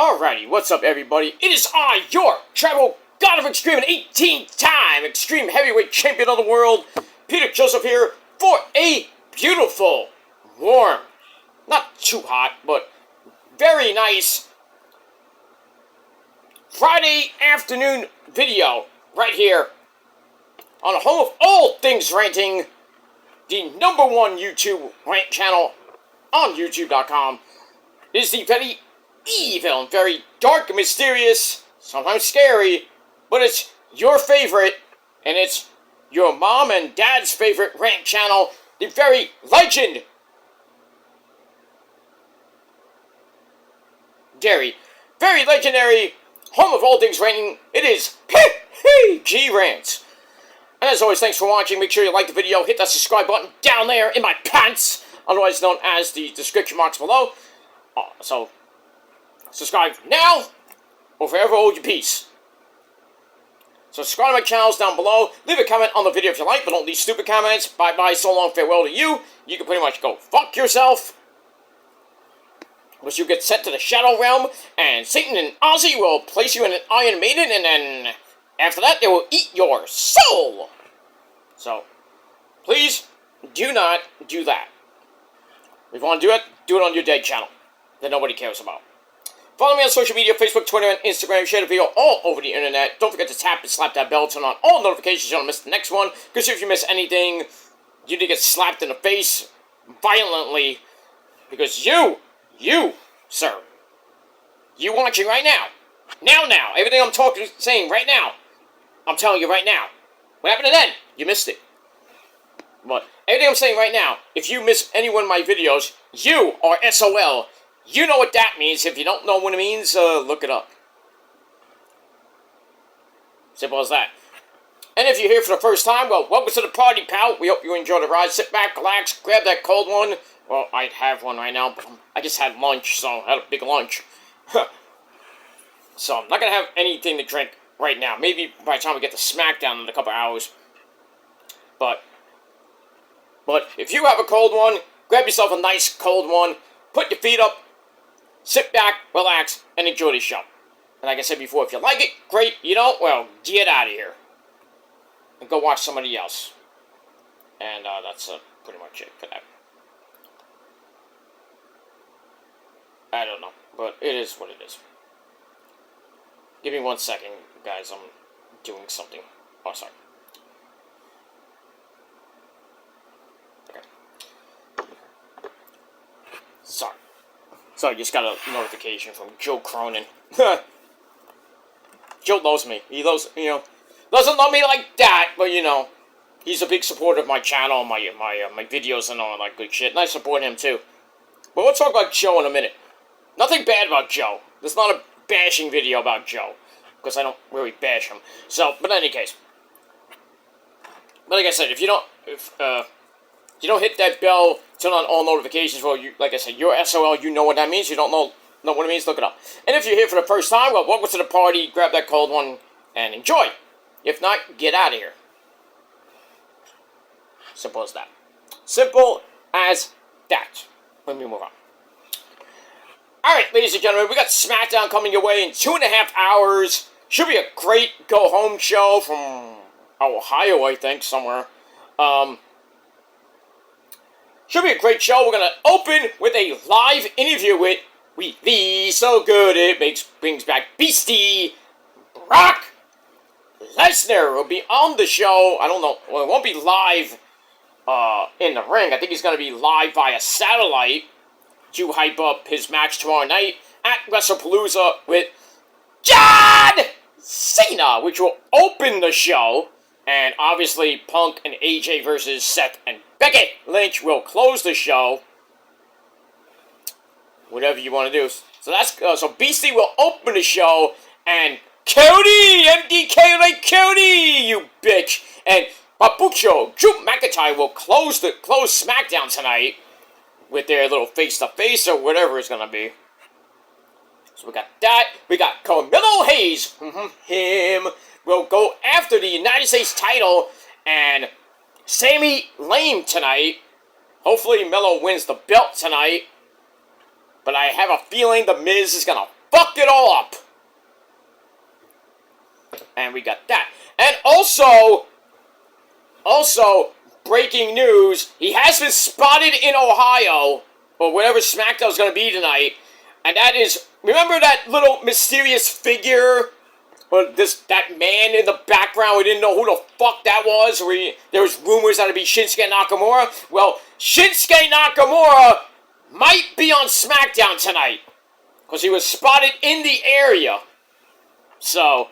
Alrighty, what's up everybody? It is I, your tribal god of extreme and 18-time extreme heavyweight champion of the world, Peter Joseph here, for a beautiful, warm, not too hot, but very nice Friday afternoon video right here on the home of all things ranting, the #1 YouTube rant channel on YouTube.com. It is the very evil and very dark and mysterious, sometimes scary, but it's your favorite, and it's your mom and dad's favorite rant channel, the very very legendary, home of all things ranting. It is G Rants. And as always, thanks for watching. Make sure you like the video, hit that subscribe button down there in my pants, otherwise known as the description box below. So, subscribe now, or forever hold your peace. So subscribe to my channels down below. Leave a comment on the video if you like, but don't leave stupid comments. Bye-bye, so long, farewell to you. You can pretty much go fuck yourself. Because you get sent to the Shadow Realm, and Satan and Ozzy will place you in an Iron Maiden, and then after that, they will eat your soul. So, please do not do that. If you want to do it on your dead channel that nobody cares about. Follow me on social media, Facebook, Twitter, and Instagram. Share the video all over the internet. Don't forget to tap and slap that bell. Turn on all notifications so you don't miss the next one. Because if you miss anything, you need to get slapped in the face violently. Because you, sir, you watching right now. Now. Everything I'm saying right now. I'm telling you right now. What happened to then? You missed it. But everything I'm saying right now, if you miss any one of my videos, you are SOL. You know what that means. If you don't know what it means, look it up. Simple as that. And if you're here for the first time, well, welcome to the party, pal. We hope you enjoy the ride. Sit back, relax, grab that cold one. Well, I have one right now, but I just had lunch, so I had a big lunch. So I'm not going to have anything to drink right now. Maybe by the time we get to SmackDown in a couple hours. But if you have a cold one, grab yourself a nice cold one, put your feet up, sit back, relax, and enjoy the show. And like I said before, if you like it, great. You don't, well, get out of here. And go watch somebody else. And that's pretty much it for that. I don't know, but it is what it is. Give me 1 second, guys. I'm doing something. Oh, sorry. Okay. Sorry. So I just got a notification from Joe Cronin. Joe loves me. He loves, doesn't love me like that, but he's a big supporter of my channel, my videos and all that good shit, and I support him too. But we'll talk about Joe in a minute. Nothing bad about Joe. There's not a bashing video about Joe, because I don't really bash him. So, but in any case, but like I said, if you don't hit that bell, turn on all notifications. Well, like I said, you're SOL. You know what that means. You don't know what it means. Look it up. And if you're here for the first time, well, welcome to the party. Grab that cold one and enjoy. If not, get out of here. Simple as that. Simple as that. Let me move on. Alright, ladies and gentlemen, we got SmackDown coming your way in 2.5 hours. Should be a great go-home show from Ohio, I think, somewhere. Should be a great show. We're going to open with a live interview with the so good it brings back Beastie Brock Lesnar. Will be on the show. I don't know. Well, it won't be live in the ring. I think he's going to be live via satellite to hype up his match tomorrow night at WrestlePalooza with John Cena, which will open the show. And obviously, Punk and AJ versus Seth and Becky Lynch will close the show. Whatever you want to do. So that's so Beastie will open the show, and Cody, MDK like Cody, you bitch, and Babucho, Drew McIntyre will close SmackDown tonight with their little face-to-face or whatever it's gonna be. So we got that. We got Carmelo Hayes. Him will go after the United States title, and Sami Zayn tonight. Hopefully Melo wins the belt tonight. But I have a feeling The Miz is going to fucked it all up. And we got that. And also, breaking news, he has been spotted in Ohio, or whatever SmackDown's going to be tonight, and that is, remember that little mysterious figure, or that man in the background, we didn't know who the fuck that was, there was rumors that it'd be Shinsuke Nakamura? Well, Shinsuke Nakamura might be on SmackDown tonight, because he was spotted in the area. So,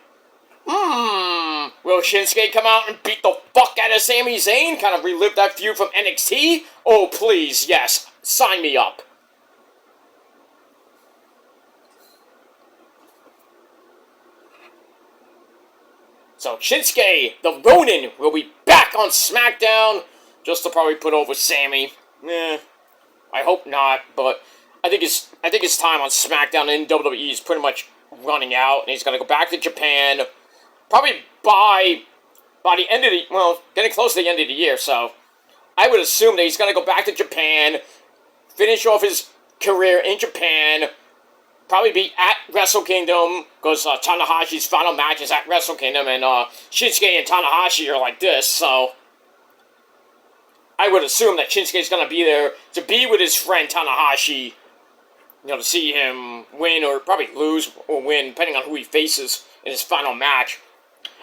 will Shinsuke come out and beat the fuck out of Sami Zayn? Kind of relive that feud from NXT? Oh, please, yes. Sign me up. So, Shinsuke, the Ronin, will be back on SmackDown, just to probably put over Sami. I hope not, but I think his time on SmackDown in WWE is pretty much running out, and he's going to go back to Japan. Probably by the end of getting close to the end of the year, so I would assume that he's going to go back to Japan, finish off his career in Japan, probably be at Wrestle Kingdom, because Tanahashi's final match is at Wrestle Kingdom, and Shinsuke and Tanahashi are like this, so I would assume that Shinsuke's going to be there to be with his friend Tanahashi, to see him win, or probably lose or win, depending on who he faces in his final match.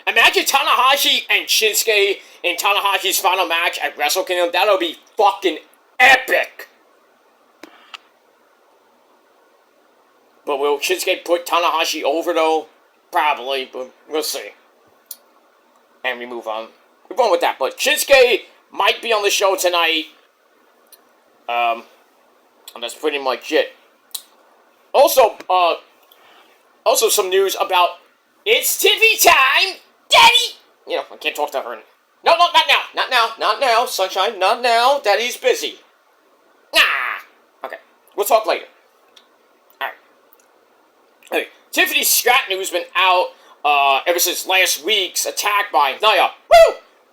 Imagine Tanahashi and Shinsuke in Tanahashi's final match at Wrestle Kingdom. That'll be fucking epic. But will Shinsuke put Tanahashi over, though? Probably, but we'll see. And we move on. We're going with that. But Shinsuke might be on the show tonight. And that's pretty much it. Also some news about it's Tiffy time! Daddy! I can't talk to her. No, not now. Not now, sunshine. Not now. Daddy's busy. Okay. We'll talk later. Alright. Okay. Tiffany Stratton, who's been out ever since last week's attack by Nia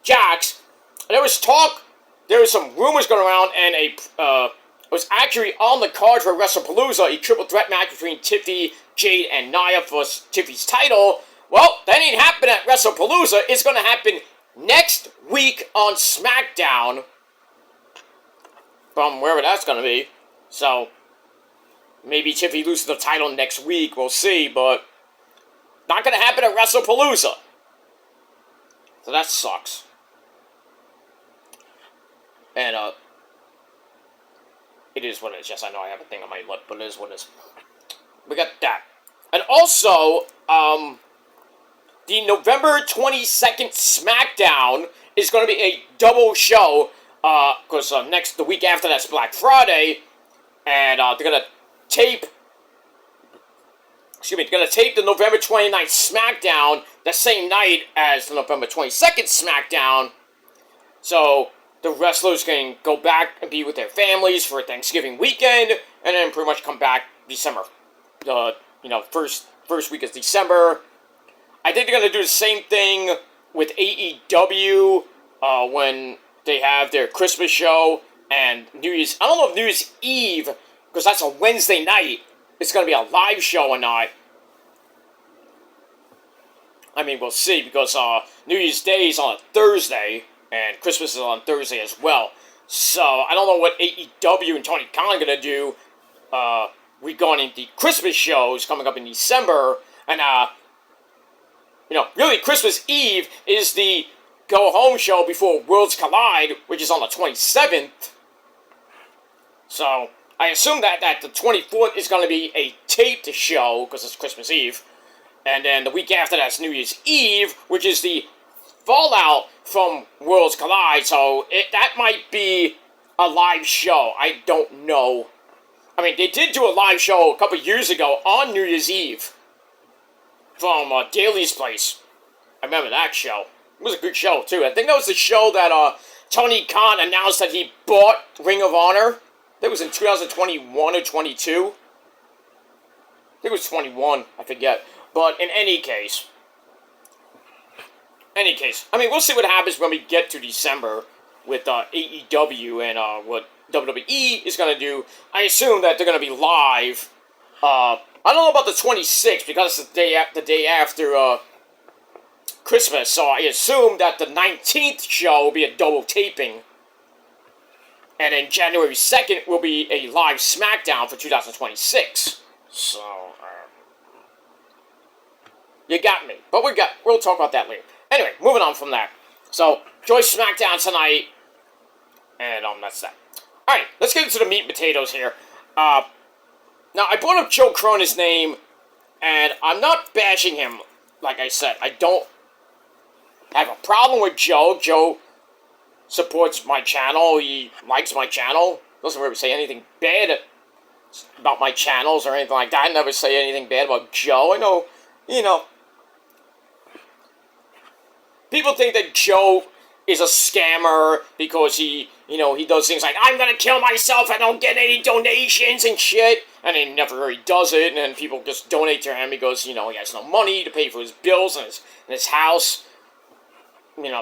Jax. There was some rumors going around, and it was actually on the card for WrestlePalooza, a triple threat match between Tiffy, Jade, and Nia for Tiffy's title. Well, that ain't happening at WrestlePalooza. It's going to happen next week on SmackDown. From wherever that's going to be. So, maybe Tiffy loses the title next week. We'll see, but not going to happen at WrestlePalooza. So that sucks. And, it is what it is. Yes, I know I have a thing on my lip, but it is what it is. We got that. And also, the November 22nd SmackDown is going to be a double show, because the week after that's Black Friday, and they're going to tape the November 29th SmackDown the same night as the November 22nd SmackDown, so the wrestlers can go back and be with their families for Thanksgiving weekend, and then pretty much come back December, first week of December. I think they're going to do the same thing with AEW when they have their Christmas show and New Year's. I don't know if New Year's Eve, because that's a Wednesday night, it's going to be a live show or not. I mean, we'll see, because New Year's Day is on a Thursday, and Christmas is on Thursday as well. So, I don't know what AEW and Tony Khan are going to do regarding the Christmas shows coming up in December. And, really, Christmas Eve is the go-home show before Worlds Collide, which is on the 27th. So, I assume that the 24th is going to be a taped show, because it's Christmas Eve. And then the week after that's New Year's Eve, which is the fallout from Worlds Collide. So, that might be a live show. I don't know. I mean, they did do a live show a couple years ago on New Year's Eve from Daly's Place. I remember that show. It was a good show, too. I think that was the show that Tony Khan announced that he bought Ring of Honor. I think it was in 2021 or 22. I think it was 21. I forget. But in any case, I mean, we'll see what happens when we get to December with AEW and what WWE is going to do. I assume that they're going to be live I don't know about the 26th because it's the day after Christmas, so I assume that the 19th show will be a double taping. And then January 2nd will be a live SmackDown for 2026. So, you got me. But we'll talk about that later. Anyway, moving on from that. So, Joyce SmackDown tonight. And that's that. Alright, let's get into the meat and potatoes here. Now, I brought up Joe Cronin's name, and I'm not bashing him, like I said. I don't have a problem with Joe. Joe supports my channel. He likes my channel. Doesn't really say anything bad about my channels or anything like that. I never say anything bad about Joe. I know, people think that Joe is a scammer because he does things like, I'm gonna kill myself, I don't get any donations and shit, and he never really does it, and then people just donate to him because, he has no money to pay for his bills and his house,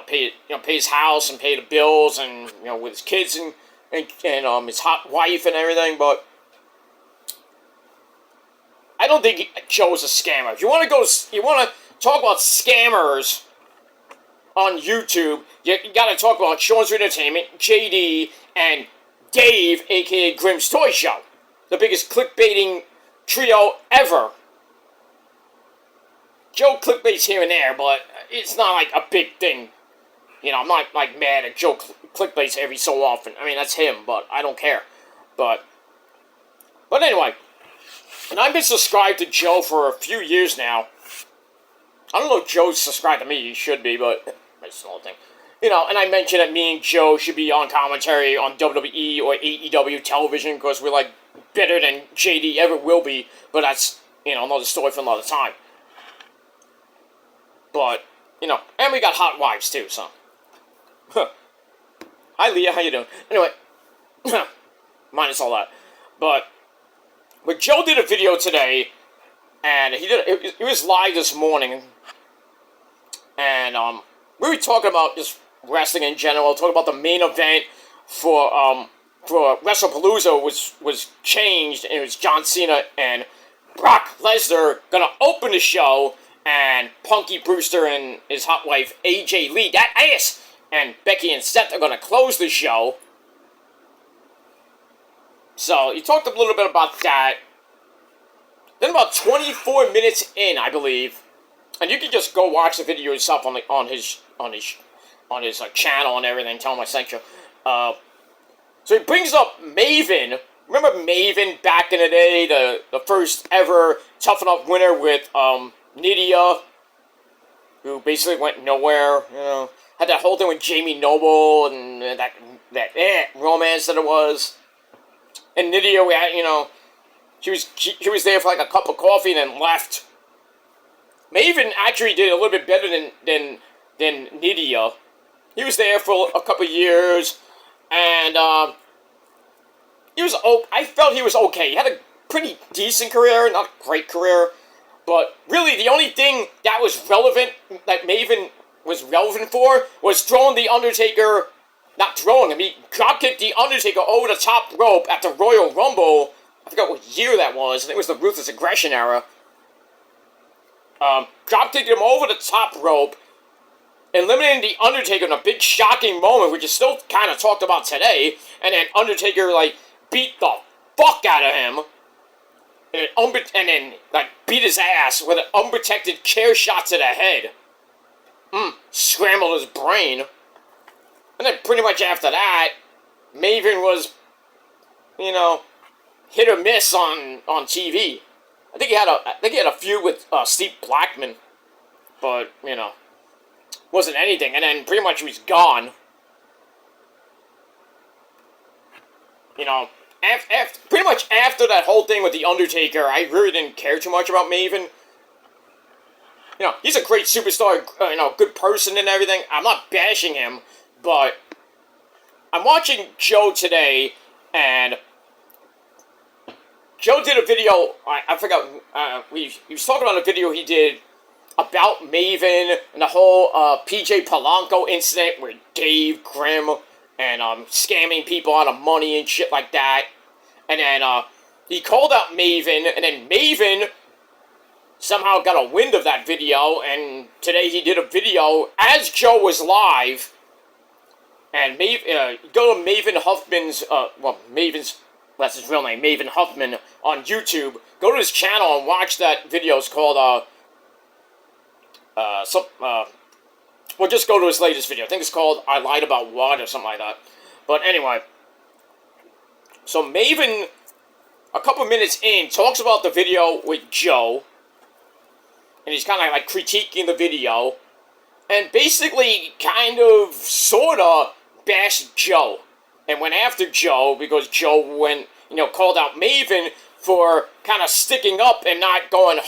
pay his house and pay the bills, and, with his kids and his hot wife and everything, but I don't think Joe's a scammer. If you want to talk about scammers on YouTube, you gotta talk about Sean's Entertainment, JD, and Dave, aka Grimm's Toy Show. The biggest clickbaiting trio ever. Joe clickbaits here and there, but it's not like a big thing. I'm not like mad at Joe clickbaits every so often. I mean, that's him, but I don't care. But anyway, and I've been subscribed to Joe for a few years now. I don't know if Joe's subscribed to me. He should be, but that's the whole thing. And I mentioned that me and Joe should be on commentary on WWE or AEW television because we're, like, better than JD ever will be. But that's, another story for another time. But, and we got hot wives, too, so. Hi, Leah, how you doing? Anyway, minus all that. But Joe did a video today, and he was live this morning, and, we were talking about just wrestling in general, talking about the main event for WrestlePalooza was changed, and it was John Cena and Brock Lesnar gonna open the show, and Punky Brewster and his hot wife, AJ Lee, that ass, and Becky and Seth are gonna close the show. So, he talked a little bit about that. Then about 24 minutes in, I believe, and you can just go watch the video yourself on his channel and everything. Tell him I sent you. So he brings up Maven. Remember Maven back in the day, the first ever Tough Enough winner with Nydia, who basically went nowhere. Had that whole thing with Jamie Noble and that romance that it was. And Nydia, she was there for like a cup of coffee and then left. Maven actually did a little bit better than Nydia. He was there for a couple years, and I felt he was okay. He had a pretty decent career, not a great career, but really the only thing that was relevant, that Maven was relevant for, was throwing The Undertaker, not throwing him, he dropkicked The Undertaker over the top rope at the Royal Rumble. I forgot what year that was. I think it was the Ruthless Aggression era. Dropkicked him over the top rope, eliminating The Undertaker in a big shocking moment, which is still kind of talked about today, and then Undertaker, beat the fuck out of him, and then, beat his ass with an unprotected chair shot to the head. Scrambled his brain. And then pretty much after that, Maven was, hit or miss on TV. I think he had a feud with Steve Blackman, but wasn't anything. And then pretty much he was gone. Pretty much after that whole thing with The Undertaker, I really didn't care too much about Maven. He's a great superstar, good person and everything. I'm not bashing him, but I'm watching Joe today, and Joe did a video, I forgot, he was talking about a video he did about Maven and the whole PJ Polanco incident with Dave Grimm and scamming people out of money and shit like that. And then he called out Maven, and then Maven somehow got a wind of that video, and today he did a video as Joe was live, and go to Maven Huffman's, that's his real name, Maven Huffman, on YouTube. Go to his channel and watch that video. It's called, just go to his latest video. I think it's called I Lied About What or something like that. But anyway, so Maven, a couple minutes in, talks about the video with Joe, and he's kind of like critiquing the video, and basically kind of, sort of, bashed Joe, and went after Joe, because Joe called out Maven for kind of sticking up and not going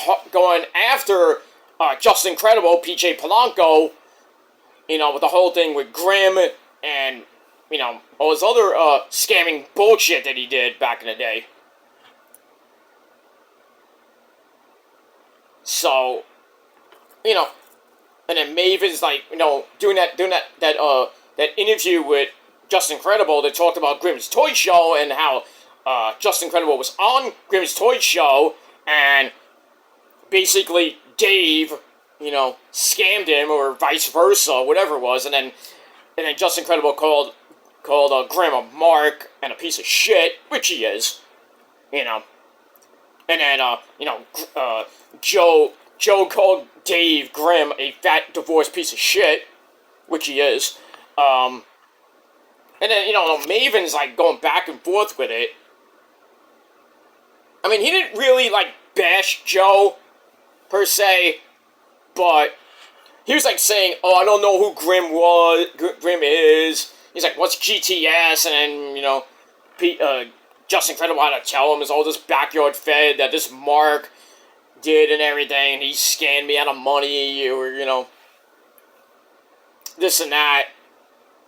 after Justin Credible, PJ Polanco, with the whole thing with Grimm, and, all his other scamming bullshit that he did back in the day. So, and then Maven's like, doing that interview with Justin Credible that talked about Grimm's Toy Show and how Justin Credible was on Grimm's Toy Show, and basically Dave, scammed him, or vice versa, whatever it was, and then Justin Credible called Grimm a mark and a piece of shit, which he is, and then Joe called Dave Grimm a fat divorced piece of shit, which he is, and then Maven's like going back and forth with it. I mean, he didn't really like bash Joe per se, but he was like saying, "Oh, I don't know who Grimm is." He's like, "What's GTS?" And then Justin Credible had to tell him it's all this backyard fed that this Mark did and everything, and he scammed me out of money, or this and that.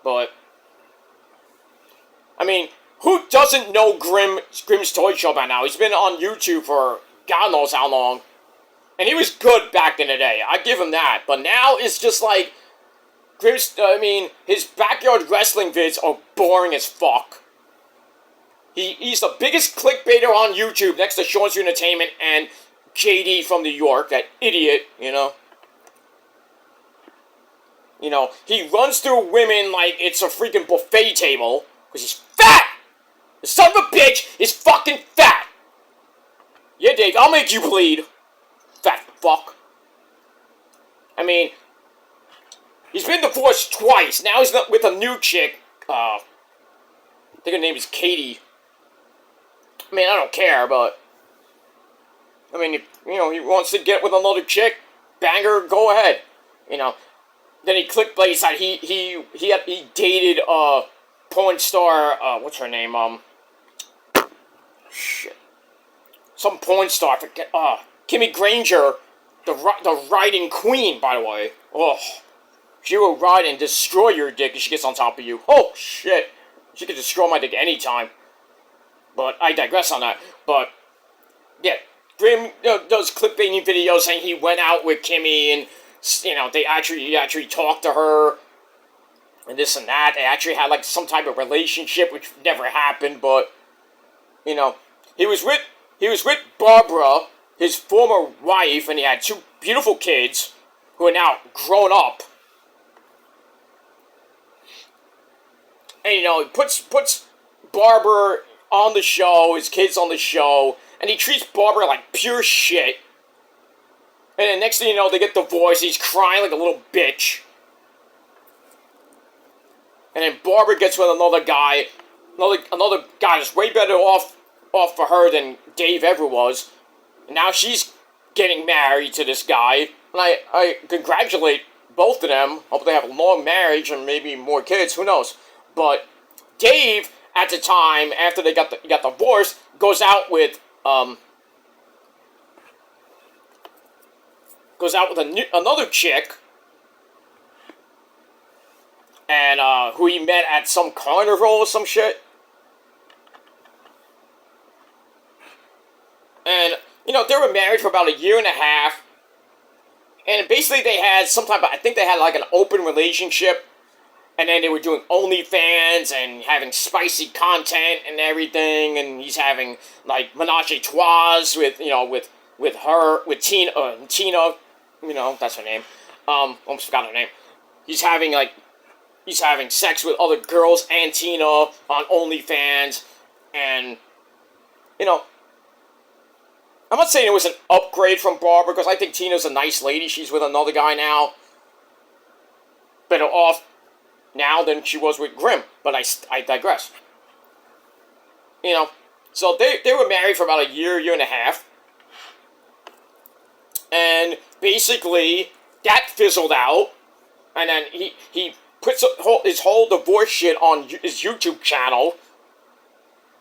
But I mean, who doesn't know Grimm's Toy Show by now? He's been on YouTube for God knows how long. And he was good back in the day. I give him that. But now it's just like his backyard wrestling vids are boring as fuck. He's the biggest clickbaiter on YouTube next to Sean's Entertainment and JD from New York, that idiot, he runs through women like it's a freaking buffet table, because he's fat! The son of a bitch is fucking fat! Yeah, Dave, I'll make you bleed. Fat fuck. I mean, he's been divorced twice. Now he's not with a new chick. I think her name is Katie. I mean, I don't care, but I mean, if, he wants to get with another chick, bang her, go ahead. Then he clickbaits that he dated porn star, what's her name? Shit. Some porn star, forget, Kimmy Granger, the riding queen, by the way. Ugh. She will ride and destroy your dick if she gets on top of you. Oh, shit. She could destroy my dick anytime. But I digress on that. But, yeah. Grimm does clickbaiting videos saying he went out with Kimmy and, he actually talked to her and this and that. They actually had, like, some type of relationship, which never happened, but, he was with Barbara, his former wife, and he had 2 beautiful kids who are now grown up. And, he puts Barbara on the show, his kids on the show, and he treats Barbara like pure shit. And then next thing you know, they get divorced, he's crying like a little bitch. And then Barbara gets with another guy that's way better off for her than Dave ever was. And now she's getting married to this guy. And I congratulate both of them. Hope they have a long marriage and maybe more kids, who knows. But Dave, at the time, after they got divorced, goes out with another chick, and who he met at some carnival or some shit. And they were married for about 1.5 years, and basically they had some type of, I think they had like an open relationship, And then they were doing OnlyFans and having spicy content and everything, and he's having, like, menage a trois with, with her, with Tina, that's her name. Almost forgot her name. He's having sex with other girls and Tina on OnlyFans, and, I'm not saying it was an upgrade from Barbara, because I think Tina's a nice lady. She's with another guy now. Better off now than she was with Grimm, but I digress. So they were married for about a year and a half, and basically that fizzled out, and then he puts his whole divorce shit on his YouTube channel.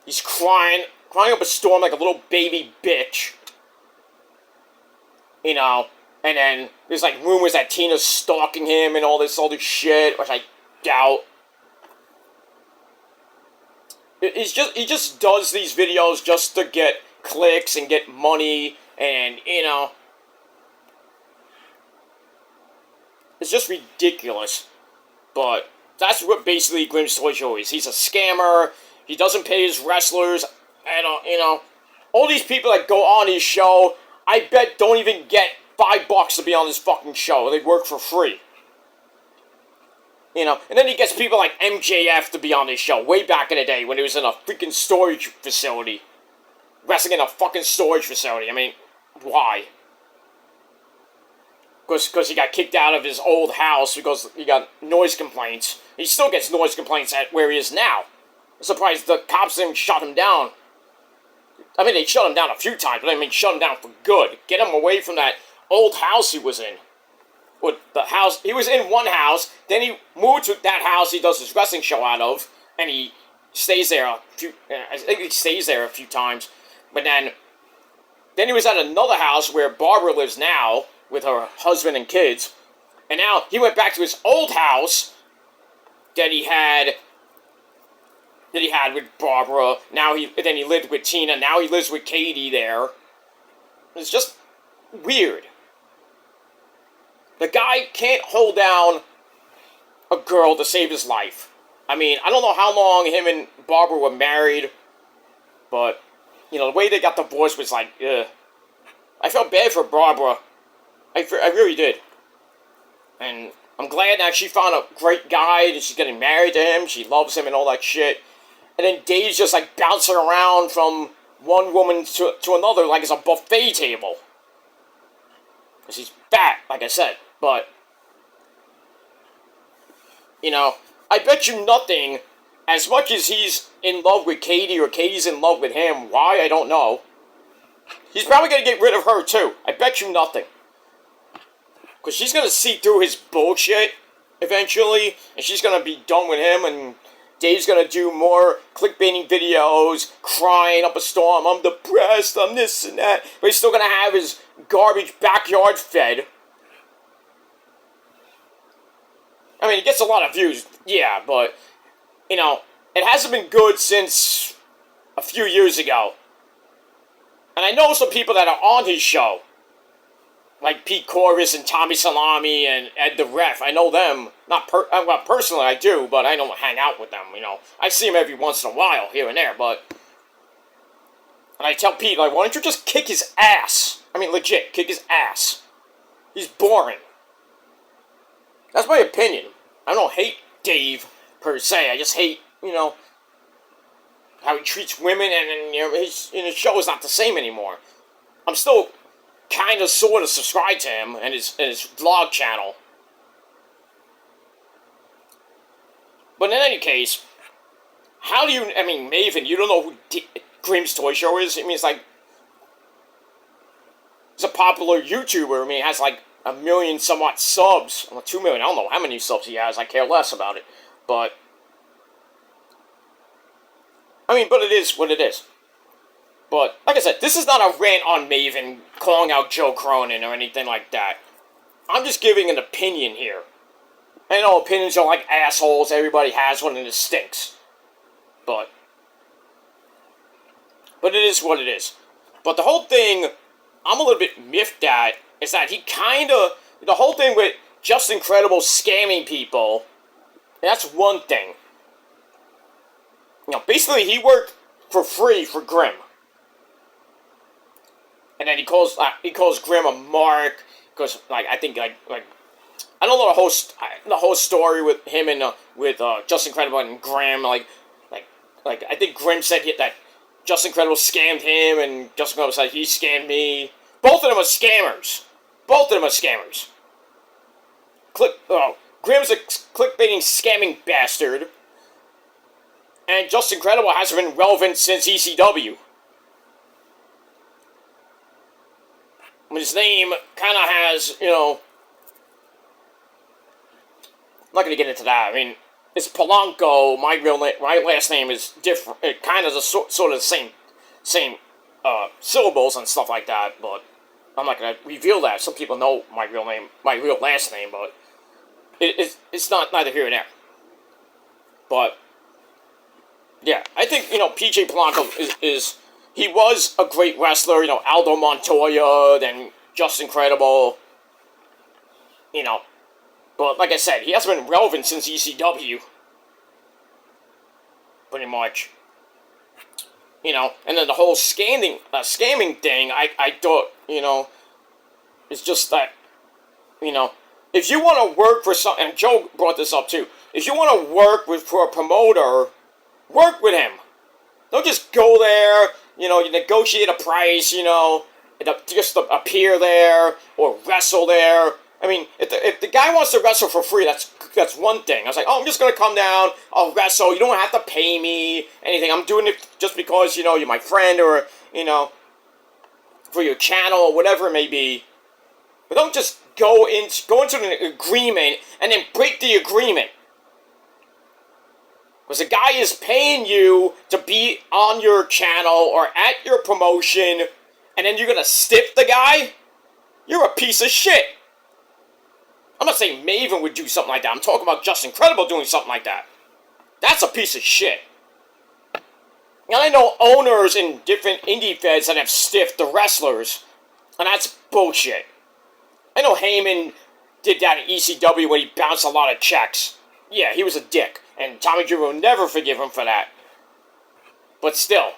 He's crying up a storm like a little baby bitch, and then there's like rumors that Tina's stalking him and all this other shit, which I doubt. He just does these videos just to get clicks and get money, and it's just ridiculous. But that's what basically Grimm's Toy Show is. He's a scammer. He doesn't pay his wrestlers, and all these people that go on his show, I bet don't even get $5 to be on this fucking show. They work for free. And then he gets people like MJF to be on his show, way back in the day when he was in a freaking storage facility. Wrestling in a fucking storage facility. I mean, why? Because he got kicked out of his old house because he got noise complaints. He still gets noise complaints at where he is now. I'm surprised the cops didn't shut him down. I mean, they shut him down a few times, but I mean, shut him down for good. Get him away from that old house he was in. With the house, he was in one house, then he moved to that house he does his wrestling show out of, and he stays there I think he stays there a few times, but then he was at another house where Barbara lives now, with her husband and kids, and now he went back to his old house that he had with Barbara. Then he lived with Tina, now he lives with Katie there. It's just weird. The guy can't hold down a girl to save his life. I mean, I don't know how long him and Barbara were married, but, the way they got divorced was like, ugh. I felt bad for Barbara. I really did. And I'm glad that she found a great guy, and she's getting married to him, she loves him and all that shit. And then Dave's just, like, bouncing around from one woman to another like it's a buffet table. Because he's fat, like I said. But, I bet you nothing, as much as he's in love with Katie or Katie's in love with him, why, I don't know. He's probably going to get rid of her, too. I bet you nothing. Because she's going to see through his bullshit, eventually, and she's going to be done with him, and Dave's going to do more clickbaiting videos, crying up a storm, I'm depressed, I'm this and that, but he's still going to have his garbage backyard fed. I mean, it gets a lot of views, yeah, but, it hasn't been good since a few years ago. And I know some people that are on his show, like Pete Corvus and Tommy Salami and Ed the Ref. I know them, well, personally I do, but I don't hang out with them, I see them every once in a while, here and there, but, and I tell Pete, like, why don't you just kick his ass? I mean, legit, kick his ass. He's boring. That's my opinion. I don't hate Dave, per se. I just hate, how he treats women, and his show is not the same anymore. I'm still kind of, sort of subscribed to him and his vlog channel. But in any case, how do you, Maven, you don't know who Grimm's Toy Show is? I mean, it's like, he's a popular YouTuber. I mean, he has like 1 million somewhat subs. Well, 2 million, I don't know how many subs he has, I care less about it. But, but it is what it is. But, like I said, this is not a rant on Maven calling out Joe Cronin or anything like that. I'm just giving an opinion here. I know opinions are like assholes, everybody has one and it stinks. But it is what it is. But the whole thing, I'm a little bit miffed at, is that he the whole thing with Just Incredible scamming people, And that's one thing. You know, basically he worked for free for Grimm. And then he calls Grimm a mark, because, like, I think, like, I don't know the whole story with him and, with Justin Credible and Grimm, like, I think Grimm said that Justin Credible scammed him, and Justin Credible said he scammed me. Both of them are scammers. Grimm's a clickbaiting, scamming bastard. And Justin Credible hasn't been relevant since ECW. I mean, his name kind of has, you know... I'm not going to get into that. I mean, it's Polanco. My last name is different. It kind of is sort of the same syllables and stuff like that, but I'm not going to reveal that. Some people know my real last name, but it's neither here nor there. But yeah, I think, you know, PJ Polanco is he was a great wrestler. You know, Aldo Montoya, then Justin Credible. You know, but like I said, he hasn't been relevant since ECW. Pretty much. You know, and then the whole scamming thing, I thought, you know, it's just that, you know, if you want to work for some, and Joe brought this up too, if you want to work for a promoter, work with him. Don't just go there, you know, you negotiate a price, you know, just appear there, or wrestle there. I mean, if the guy wants to wrestle for free, that's one thing. I was like, oh, I'm just going to come down, I'll wrestle, you don't have to pay me, anything. I'm doing it just because, you know, you're my friend, or, you know, for your channel, or whatever it may be. But don't just go into an agreement, and then break the agreement. Because the guy is paying you to be on your channel, or at your promotion, and then you're going to stiff the guy? You're a piece of shit. I'm not saying Maven would do something like that. I'm talking about Justin Credible doing something like that. That's a piece of shit. And I know owners in different indie feds that have stiffed the wrestlers. And that's bullshit. I know Heyman did that at ECW when he bounced a lot of checks. Yeah, he was a dick. And Tommy Dreamer will never forgive him for that. But still,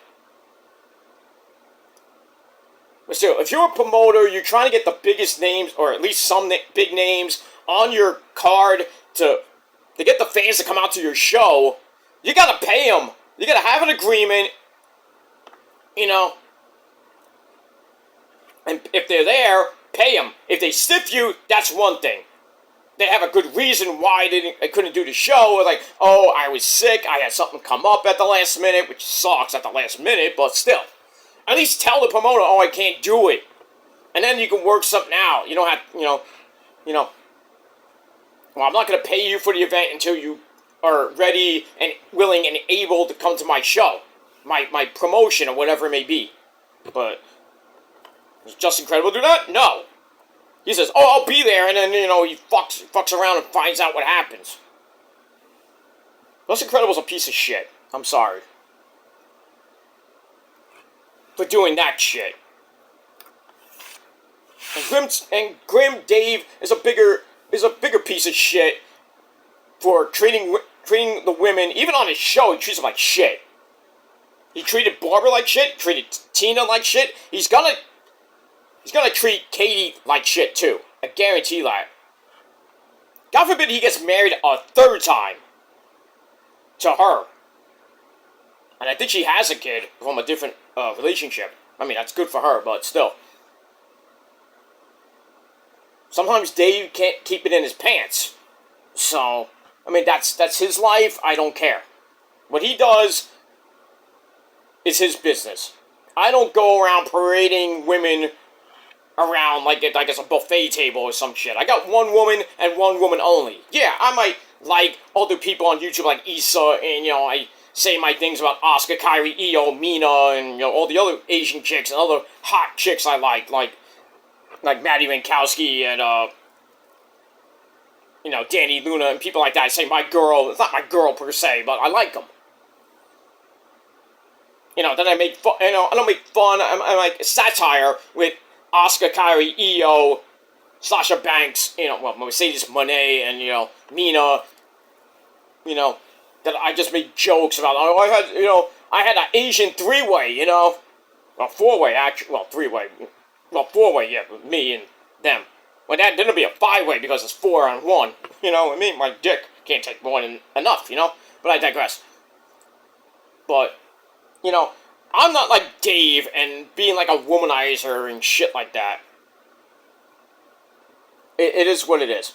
if you're a promoter, you're trying to get the biggest names, or at least some big names, on your card to get the fans to come out to your show, you gotta pay them. You gotta have an agreement, you know. And if they're there, pay them. If they stiff you, that's one thing. They have a good reason why they couldn't do the show. Like, oh, I was sick, I had something come up at the last minute, which sucks at the last minute, but still. At least tell the promoter, oh, I can't do it. And then you can work something out. You don't have, you know, well, I'm not going to pay you for the event until you are ready and willing and able to come to my show. My promotion, or whatever it may be. But does Justin Credible do that? No. He says, oh, I'll be there, and then, you know, he fucks around and finds out what happens. Justin Credible's a piece of shit. I'm sorry. For doing that shit. And Grimm Dave is a bigger piece of shit for treating the women, even on his show, he treats them like shit. He treated Barbara like shit, treated Tina like shit. He's gonna treat Katie like shit too. I guarantee that. God forbid he gets married a third time to her. And I think she has a kid from a different relationship. I mean, that's good for her, but still. Sometimes Dave can't keep it in his pants. So, I mean, that's his life. I don't care. What he does is his business. I don't go around parading women around like it's a buffet table or some shit. I got one woman and one woman only. Yeah, I might like other people on YouTube like Issa, and, you know, I say my things about Asuka, Kairi, Io, Mina, and, you know, all the other Asian chicks and other hot chicks I like Maddie Minkowski and, you know, Danny Luna and people like that. I say my girl. It's not my girl per se, but I like them. You know, then I make fun, you know, I don't make fun, I like satire with Asuka, Kairi, Io, Sasha Banks, you know, well, Mercedes Moné, and, you know, Mina, you know, that I just make jokes about. Oh, I had an Asian three-way, well, four-way actually, well, three-way, well, four-way, yeah, with me and them. Well, that didn't be a five-way because it's 4 on 1, I mean, my dick can't take more than enough, but I digress. But, I'm not like Dave and being like a womanizer and shit like that. It is what it is.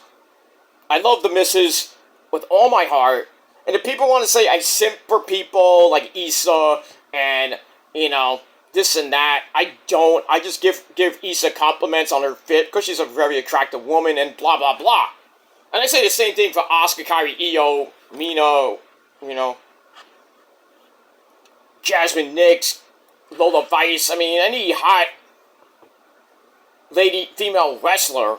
I love the missus with all my heart. And if people want to say I simp for people like Issa and, this and that, I don't. I just give Issa compliments on her fit because she's a very attractive woman and blah, blah, blah. And I say the same thing for Asuka, Kairi, Io, Mina, Jasmine Nix, Lola Vice. I mean, any hot lady, female wrestler.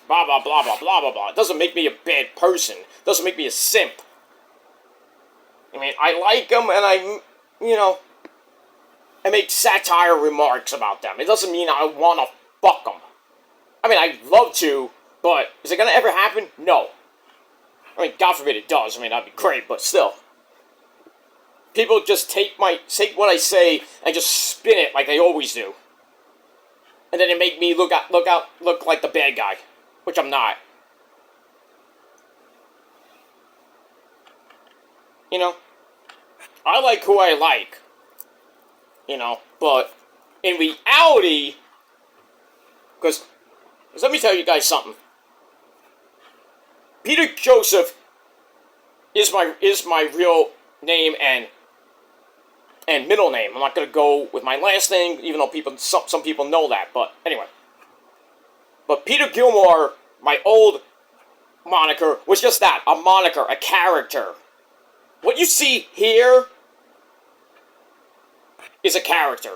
Blah, blah, blah, blah, blah, blah, blah. It doesn't make me a bad person. It doesn't make me a simp. I mean, I like them and I make satire remarks about them. It doesn't mean I want to fuck them. I mean, I'd love to, but is it going to ever happen? No. I mean, God forbid it does. I mean, that'd be great, but still. People just take what I say and just spin it like they always do. And then they make me look like the bad guy, which I'm not. I like who I like. But in reality, because let me tell you guys something. Peter Joseph is my real name and middle name. I'm not gonna go with my last name, even though some people know that. But anyway, but Peter Gilmore, my old moniker, was just that, a moniker, a character. What you see here is a character.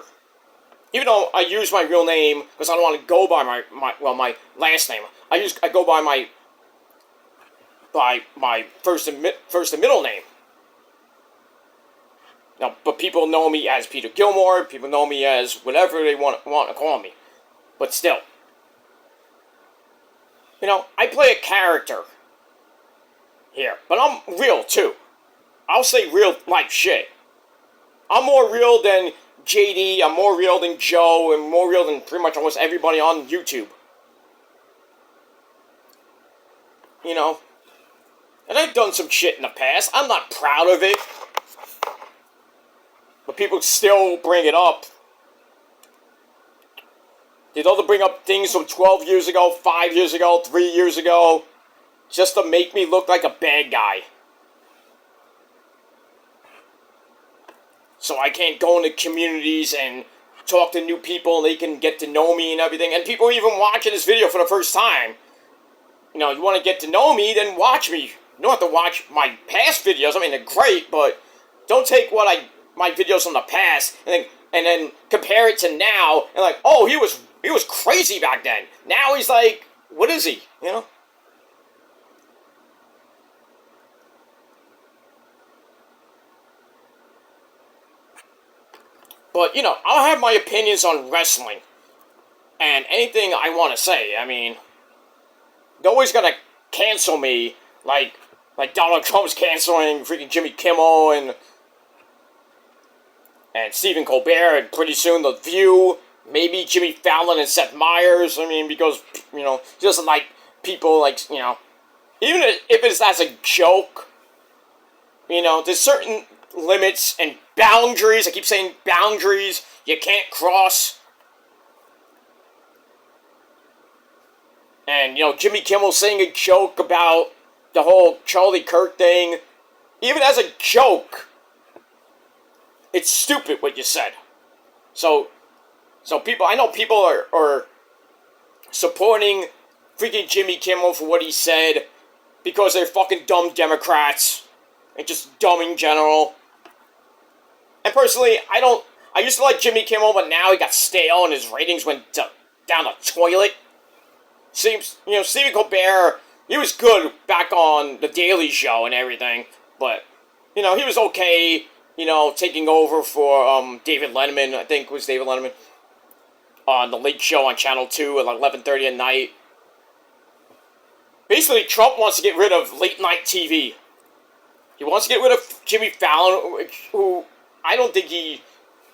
Even though I use my real name because I don't want to go by my last name. I go by my first and middle name. Now, but people know me as Peter Gilmore. People know me as whatever they want to call me. But still, I play a character here, but I'm real too. I'll say real life shit. I'm more real than JD, I'm more real than Joe, and more real than pretty much almost everybody on YouTube. And I've done some shit in the past. I'm not proud of it. But people still bring it up. They love to bring up things from 12 years ago, 5 years ago, 3 years ago, just to make me look like a bad guy. So I can't go into communities and talk to new people and they can get to know me and everything. And people even watching this video for the first time. You want to get to know me, then watch me. You don't have to watch my past videos. I mean, they're great, but don't take my videos from the past and then compare it to now and like, oh, he was crazy back then. Now he's like, what is he? But, I'll have my opinions on wrestling. And anything I want to say. I mean, they're always going to cancel me. Like Donald Trump's canceling freaking Jimmy Kimmel and Stephen Colbert. And pretty soon The View. Maybe Jimmy Fallon and Seth Meyers. I mean, because, just like people like, even if it's as a joke. There's certain limits and boundaries. I keep saying boundaries you can't cross. And, Jimmy Kimmel saying a joke about the whole Charlie Kirk thing. Even as a joke, it's stupid what you said. So people, I know people are supporting freaking Jimmy Kimmel for what he said because they're fucking dumb Democrats and just dumb in general. And personally, I used to like Jimmy Kimmel, but now he got stale and his ratings went down the toilet. Stephen Colbert, he was good back on The Daily Show and everything, but, he was okay, taking over for David Letterman, I think it was David Letterman, on The Late Show on Channel 2 at like 11:30 at night. Basically, Trump wants to get rid of late-night TV. He wants to get rid of Jimmy Fallon, who I don't think he,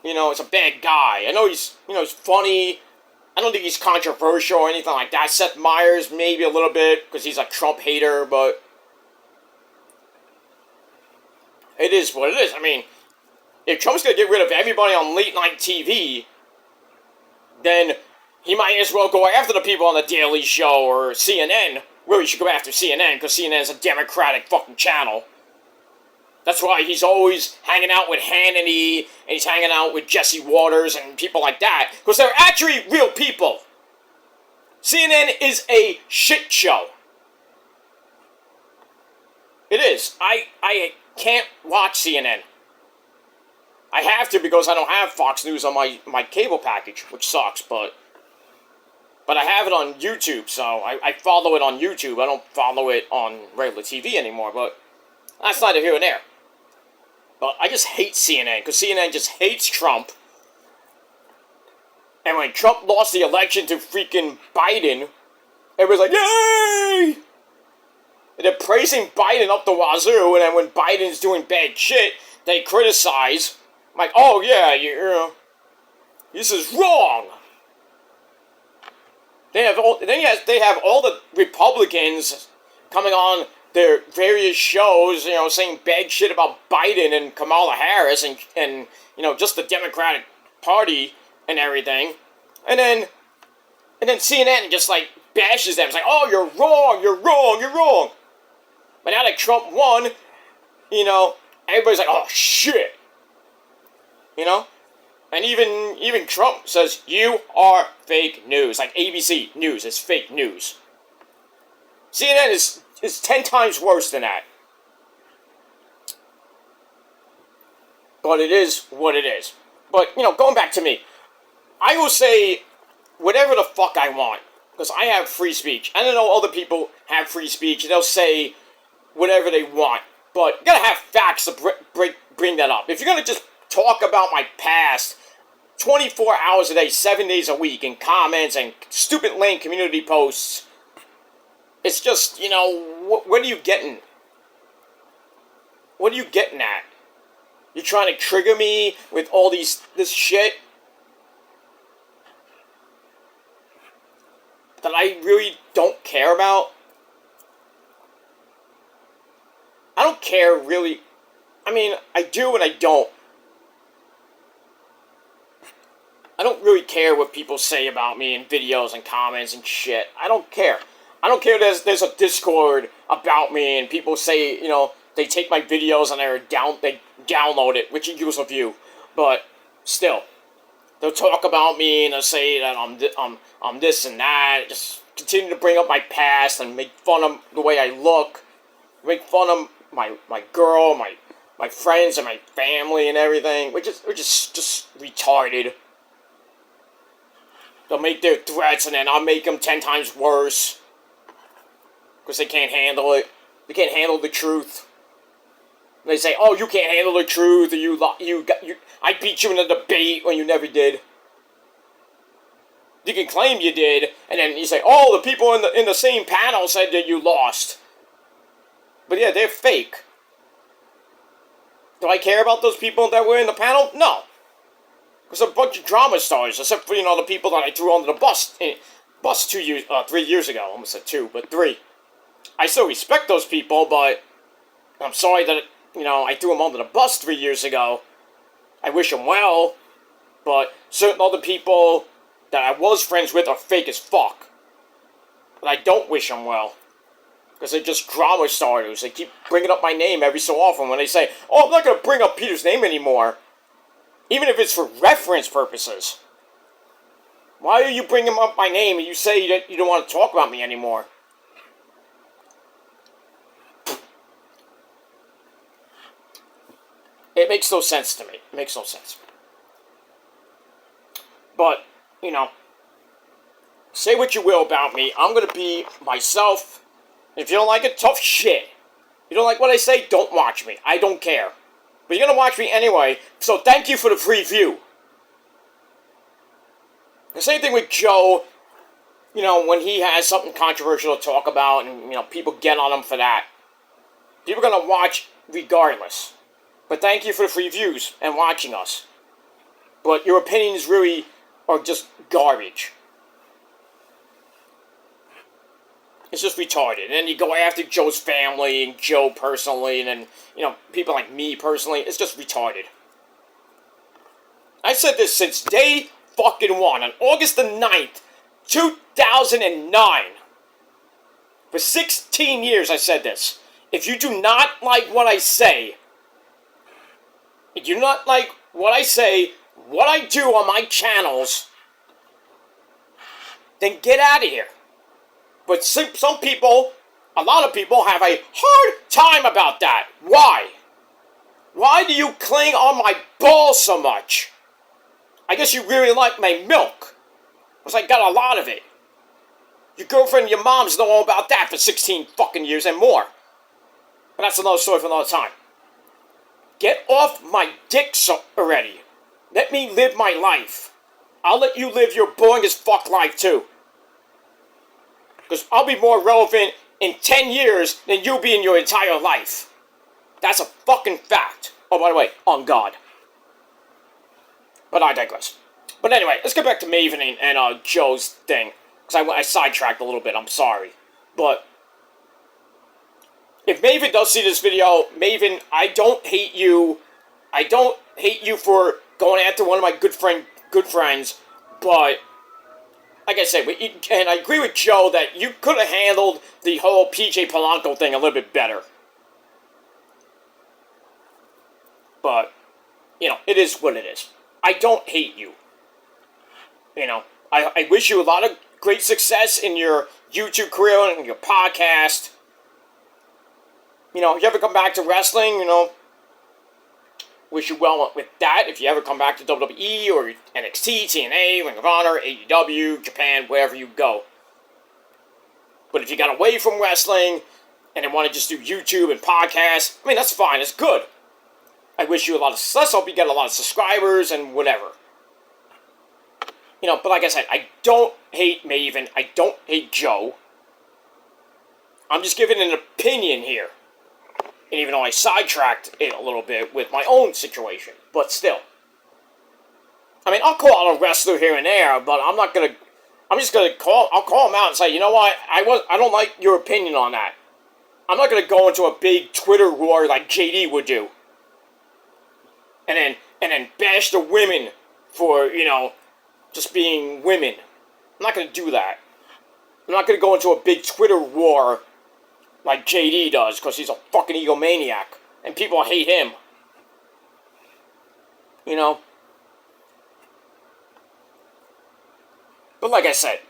is a bad guy. I know he's, he's funny. I don't think he's controversial or anything like that. Seth Meyers, maybe a little bit, because he's a Trump hater, but it is what it is. I mean, if Trump's going to get rid of everybody on late-night TV, then he might as well go after the people on The Daily Show or CNN. Well, he should go after CNN, because CNN is a Democratic fucking channel. That's why he's always hanging out with Hannity, and he's hanging out with Jesse Waters and people like that, because they're actually real people. CNN is a shit show. It is. I can't watch CNN. I have to because I don't have Fox News on my cable package, which sucks, but I have it on YouTube, so I follow it on YouTube. I don't follow it on regular TV anymore, but that's neither here nor there. But I just hate CNN, because CNN just hates Trump. And when Trump lost the election to freaking Biden, everybody's like, yay! And they're praising Biden up the wazoo, and then when Biden's doing bad shit, they criticize. I'm like, oh yeah, this is wrong. They have all the Republicans coming on their various shows, saying bad shit about Biden and Kamala Harris and just the Democratic Party and everything. And then CNN just like bashes them. It's like, oh, you're wrong, you're wrong, you're wrong. But now that Trump won, everybody's like, oh shit. And even Trump says, you are fake news. Like ABC News is fake news. CNN is 10 times worse than that. But it is what it is. But, going back to me, I will say whatever the fuck I want. Because I have free speech. I don't know other people have free speech. And they'll say whatever they want. But you gotta have facts to bring that up. If you're gonna just talk about my past 24 hours a day, 7 days a week, in comments and stupid lame community posts, it's just, what are you getting? What are you getting at? You're trying to trigger me with all this shit that I really don't care about? I don't care, really. I mean, I do and I don't. I don't really care what people say about me in videos and comments and shit. I don't care. I don't care there's a Discord about me and people say, they take my videos and they download it, which equals a view. But still, they'll talk about me and they'll say that I'm this and that. Just continue to bring up my past and make fun of the way I look. Make fun of my girl, my friends and my family and everything, which is just retarded. They'll make their threats and then I'll make them 10 times worse. Because they can't handle it. They can't handle the truth. And they say, oh, you can't handle the truth, or I beat you in a debate when you never did. You can claim you did, and then you say, oh, the people in the same panel said that you lost. But yeah, they're fake. Do I care about those people that were in the panel? No. Because a bunch of drama stars, except for, the people that I threw under the bus 3 years ago. I almost said 2, but 3. I still respect those people, but I'm sorry that, I threw them under the bus 3 years ago. I wish them well, but certain other people that I was friends with are fake as fuck. But I don't wish them well. Because they're just drama starters. They keep bringing up my name every so often when they say, oh, I'm not going to bring up Peter's name anymore. Even if it's for reference purposes. Why are you bringing up my name and you say you don't want to talk about me anymore? It makes no sense to me. It makes no sense. But, say what you will about me. I'm going to be myself. If you don't like it, tough shit. You don't like what I say, don't watch me. I don't care. But you're going to watch me anyway, so thank you for the free view. The same thing with Joe. you know, when he has something controversial to talk about and, you know, people get on him for that, people are going to watch regardless. But thank you for the free views and watching us. But your opinions really are just garbage. It's just retarded. And then you go after Joe's family and Joe personally, and then, you know, people like me personally. It's just retarded. I said this since day fucking one, on August the 9th, 2009. For 16 years I said this. If you do not like what I say, if you do not like what I say, what I do on my channels, then get out of here. But some people, a lot of people, have a hard time about that. Why? Why do you cling on my balls so much? I guess you really like my milk, because I got a lot of it. Your girlfriend and your moms know all about that for 16 fucking years and more. But that's another story for another time. Get off my dick already. Let me live my life. I'll let you live your boring as fuck life too. Because I'll be more relevant in 10 years than you'll be in your entire life. That's a fucking fact. Oh, by the way, on God. But I digress. But anyway, let's get back to Maven and Joe's thing. Because I sidetracked a little bit, I'm sorry. But if Maven does see this video, Maven, I don't hate you. I don't hate you for going after one of my good friends. But like I said, and I agree with Joe that you could have handled the whole PJ Polanco thing a little bit better. But, you know, it is what it is. I don't hate you. You know, I wish you a lot of great success in your YouTube career and your podcast. You know, if you ever come back to wrestling, you know, wish you well with that. If you ever come back to WWE or NXT, TNA, Ring of Honor, AEW, Japan, wherever you go. But if you got away from wrestling and then want to just do YouTube and podcasts, I mean, that's fine. It's good. I wish you a lot of success. I hope you get a lot of subscribers and whatever. You know, but like I said, I don't hate Maven. I don't hate Joe. I'm just giving an opinion here. And even though I sidetracked it a little bit with my own situation. But still. I mean, I'll call out a wrestler here and there, but I'm not going to... I'm just going to I'll call him out and say, you know what? I don't like your opinion on that. I'm not going to go into a big Twitter war like JD would do. And then bash the women for, you know, just being women. I'm not going to do that. I'm not going to go into a big Twitter war like JD does, because he's a fucking egomaniac. And people hate him. You know? But like I said,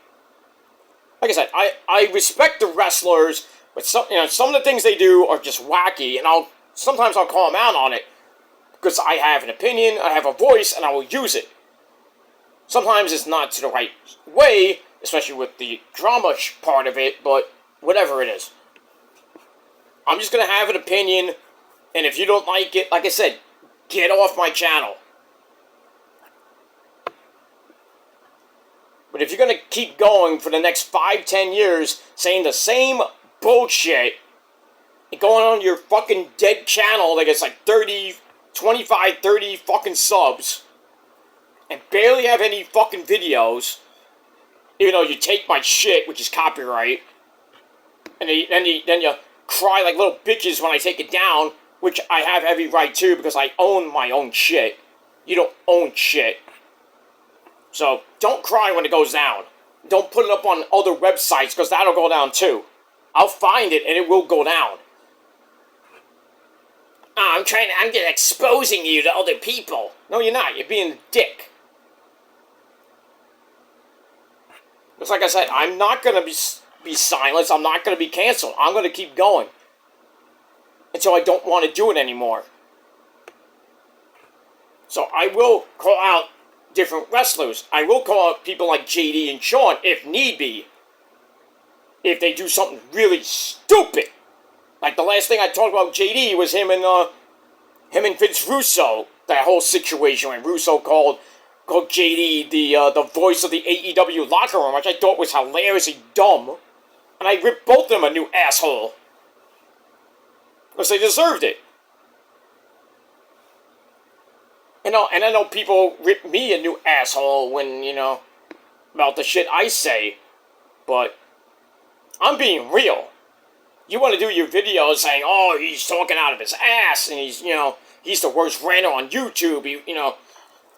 I respect the wrestlers, but some of the things they do are just wacky, and sometimes I'll call them out on it, because I have an opinion, I have a voice, and I will use it. Sometimes it's not to the right way, especially with the drama part of it, but whatever it is. I'm just going to have an opinion, and if you don't like it, like I said, get off my channel. But if you're going to keep going for the next 5-10 years saying the same bullshit and going on your fucking dead channel that gets like 25, 30 fucking subs and barely have any fucking videos, even though you take my shit, which is copyright, and then you cry like little bitches when I take it down, which I have every right to because I own my own shit. You don't own shit. So, don't cry when it goes down. Don't put it up on other websites, because that'll go down too. I'll find it, and it will go down. I'm just exposing you to other people. No, you're not. You're being a dick. Just like I said, I'm not going to be silenced. I'm not going to be canceled. I'm going to keep going. Until I don't want to do it anymore. So, I will call out different wrestlers. I will call out people like JD and Sean, if need be. If they do something really stupid. Like the last thing I talked about JD was him and Vince Russo. That whole situation when Russo called called JD the voice of the AEW locker room, which I thought was hilariously dumb. And I ripped both of them a new asshole. Because they deserved it. And I know people rip me a new asshole when, about the shit I say. But I'm being real. You want to do your videos saying, oh, he's talking out of his ass, and he's, he's the worst ranter on YouTube.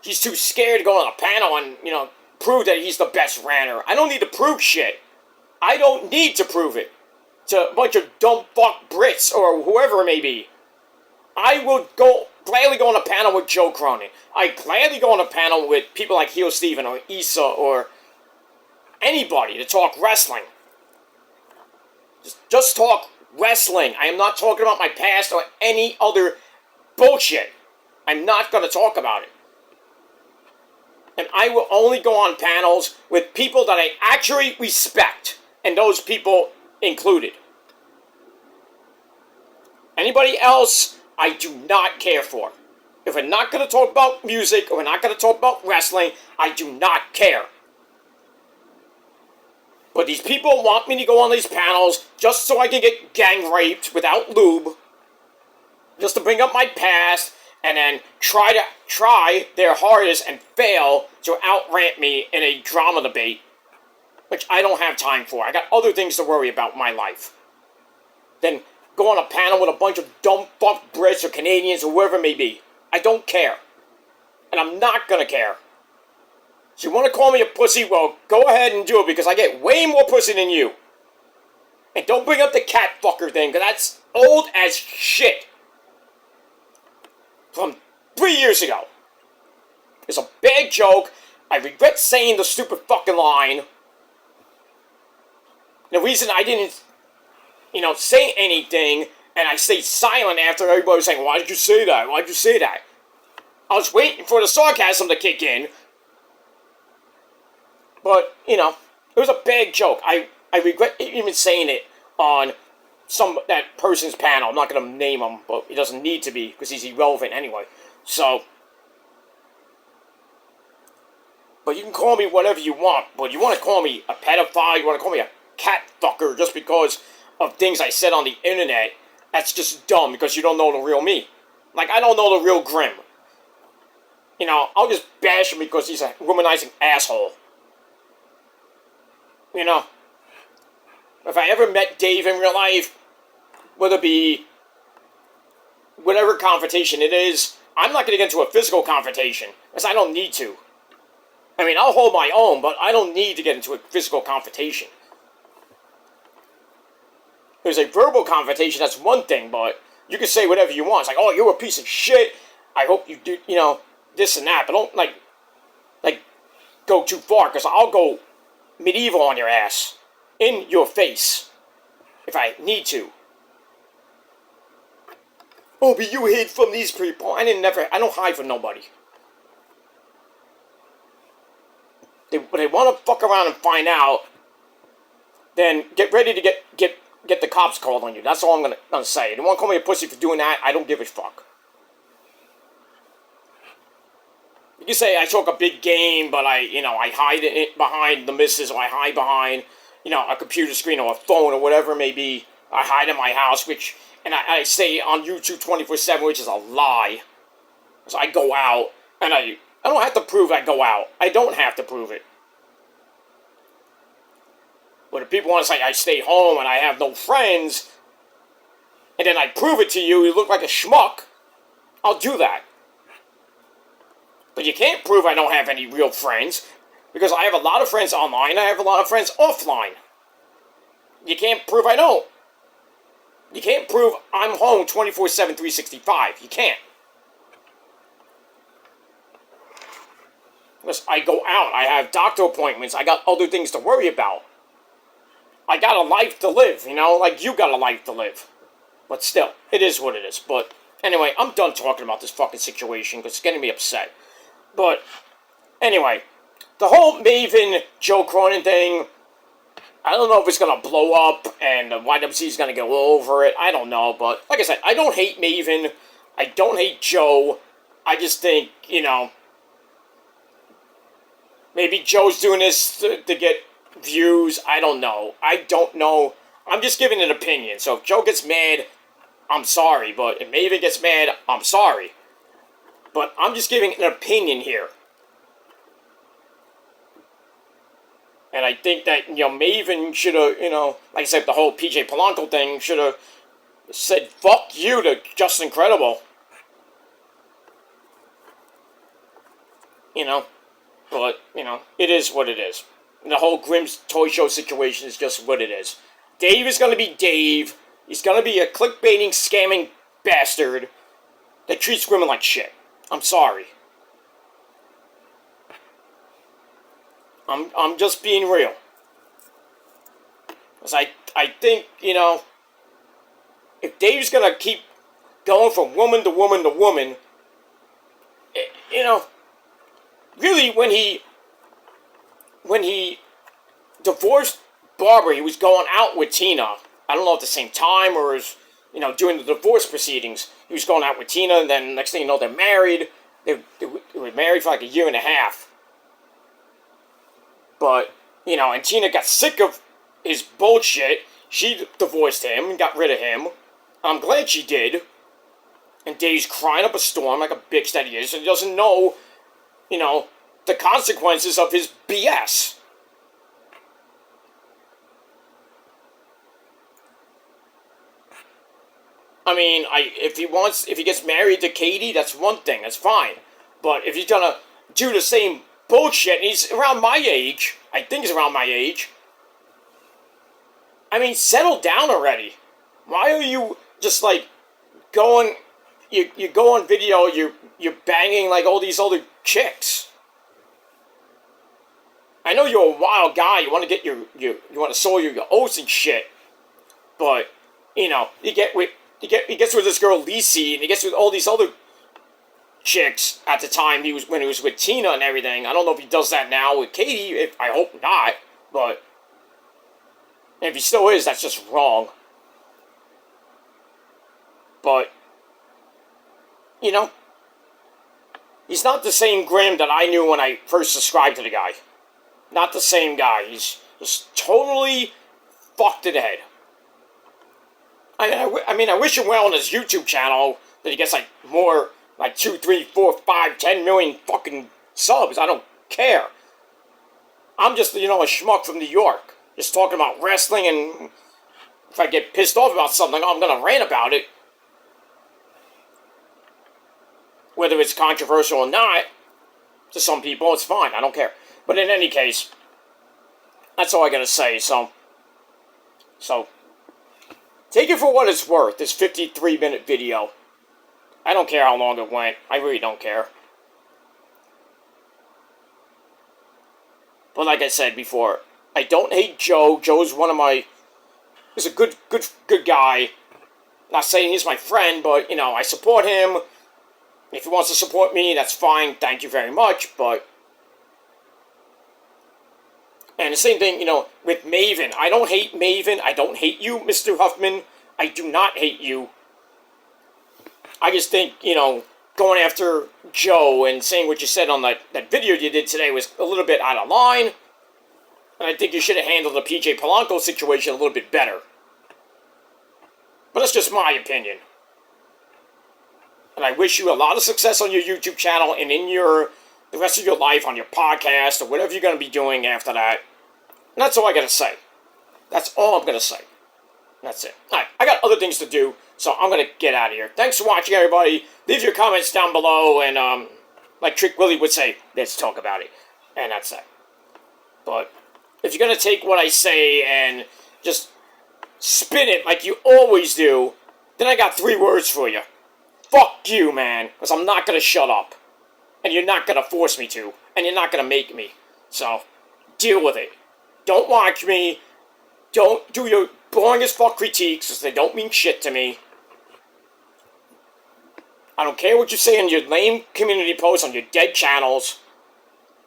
He's too scared to go on a panel and, prove that he's the best ranter. I don't need to prove shit. I don't need to prove it to a bunch of dumb fuck Brits or whoever it may be. I will gladly go on a panel with Joe Cronin. I gladly go on a panel with people like Heel Steven or Issa or anybody to talk wrestling. Just talk wrestling. I am not talking about my past or any other bullshit. I'm not going to talk about it. And I will only go on panels with people that I actually respect. And those people included. Anybody else, I do not care for. If we're not going to talk about music or we're not going to talk about wrestling, I do not care. But these people want me to go on these panels just so I can get gang raped without lube. Just to bring up my past and then try their hardest and fail to outrant me in a drama debate. Which I don't have time for. I got other things to worry about in my life. Then go on a panel with a bunch of dumb fuck Brits or Canadians or whoever it may be. I don't care. And I'm not gonna care. So you want to call me a pussy? Well, go ahead and do it because I get way more pussy than you. And don't bring up the cat fucker thing because that's old as shit. From 3 years ago. It's a bad joke. I regret saying the stupid fucking line. The reason I didn't, say anything, and I stayed silent after everybody was saying, why did you say that? Why did you say that? I was waiting for the sarcasm to kick in. But, it was a bad joke. I regret even saying it on that person's panel. I'm not going to name him, but he doesn't need to be, because he's irrelevant anyway. So, but you can call me whatever you want, but you want to call me a pedophile, you want to call me a cat fucker just because of things I said on the internet, that's just dumb because you don't know the real me. Like, I don't know the real Grim. I'll just bash him because he's a womanizing asshole. If I ever met Dave in real life, whether it be whatever confrontation it is, I'm not going to get into a physical confrontation because I don't need to. I mean, I'll hold my own, but I don't need to get into a physical confrontation. There's a verbal confrontation, that's one thing, but you can say whatever you want. It's like, oh, you're a piece of shit. I hope you do, this and that. But don't, go too far, because I'll go medieval on your ass. In your face. If I need to. Oh, but you hid from these people. I don't hide from nobody. But they want to fuck around and find out, then get ready to get the cops called on you. That's all I'm gonna say. They want to call me a pussy for doing that. I don't give a fuck. You can say I talk a big game, but I hide it behind the missus, or I hide behind, a computer screen or a phone or whatever it may be. I hide in my house, and I say on YouTube 24/7, which is a lie. So I go out, and I don't have to prove I go out. I don't have to prove it. But if people want to say I stay home and I have no friends, and then I prove it to you, you look like a schmuck, I'll do that. But you can't prove I don't have any real friends, because I have a lot of friends online, I have a lot of friends offline. You can't prove I don't. You can't prove I'm home 24/7, 365. You can't. Because I go out, I have doctor appointments, I got other things to worry about. I got a life to live, like you got a life to live. But still, it is what it is. But anyway, I'm done talking about this fucking situation because it's getting me upset. But anyway, the whole Maven Joe Cronin thing, I don't know if it's going to blow up and the YWC is going to go over it. I don't know. But like I said, I don't hate Maven. I don't hate Joe. I just think, Maybe Joe's doing this to get views. I don't know. I'm just giving an opinion. So if Joe gets mad, I'm sorry. But if Maven gets mad, I'm sorry. But I'm just giving an opinion here. And I think that, Maven should have, like I said, the whole PJ Polanco thing should have said, fuck you to Justin Credible. But, it is what it is. And the whole Grimm's Toy Show situation is just what it is. Dave is going to be Dave. He's going to be a clickbaiting, scamming bastard that treats women like shit. I'm sorry. I'm just being real. Because I think, if Dave's going to keep going from woman to woman to woman, really when he divorced Barbara, he was going out with Tina. I don't know at the same time or during the divorce proceedings. He was going out with Tina, and then next thing you know, they're married. They were married for like a year and a half. But, and Tina got sick of his bullshit. She divorced him and got rid of him. I'm glad she did. And Dave's crying up a storm like a bitch that he is, and he doesn't know, the consequences of his BS. I mean, if he gets married to Katie, that's one thing, that's fine. But if he's gonna do the same bullshit, and he's around my age, I think he's around my age, I mean, settle down already. Why are you just, going, you go on video, you're banging, all these other chicks? I know you're a wild guy, you want to get you want to soil your oats and shit, but, he gets with this girl, Lacey, and he gets with all these other chicks at the time when he was with Tina and everything. I don't know if he does that now with Katie. I hope not, but if he still is, that's just wrong. But he's not the same Grimm that I knew when I first subscribed to the guy. Not the same guy. He's just totally fucked in the head. I mean, I wish him well on his YouTube channel that he gets more. 2, 3, 4, 5, 10 million fucking subs. I don't care. I'm just, a schmuck from New York. Just talking about wrestling, and if I get pissed off about something, I'm gonna rant about it. Whether it's controversial or not, to some people, it's fine. I don't care. But in any case, that's all I gotta say. So, take it for what it's worth, this 53-minute video. I don't care how long it went. I really don't care. But like I said before, I don't hate Joe. Joe's he's a good guy. Not saying he's my friend, but, I support him. If he wants to support me, that's fine. Thank you very much, but... And the same thing, with Maven. I don't hate Maven. I don't hate you, Mr. Huffman. I do not hate you. I just think, going after Joe and saying what you said on that video you did today was a little bit out of line. And I think you should have handled the PJ Polanco situation a little bit better. But that's just my opinion. And I wish you a lot of success on your YouTube channel and in the rest of your life on your podcast or whatever you're going to be doing after that. And that's all I got to say. That's all I'm going to say. That's it. Alright, I got other things to do, so I'm going to get out of here. Thanks for watching, everybody. Leave your comments down below, and, like Trick Willie would say, let's talk about it. And that's that. But if you're going to take what I say and just spin it like you always do, then I got 3 words for you. Fuck you, man, because I'm not going to shut up. And you're not going to force me to, and you're not going to make me. So, deal with it. Don't watch me. Don't do your boring as fuck critiques, because they don't mean shit to me. I don't care what you say in your lame community posts on your dead channels,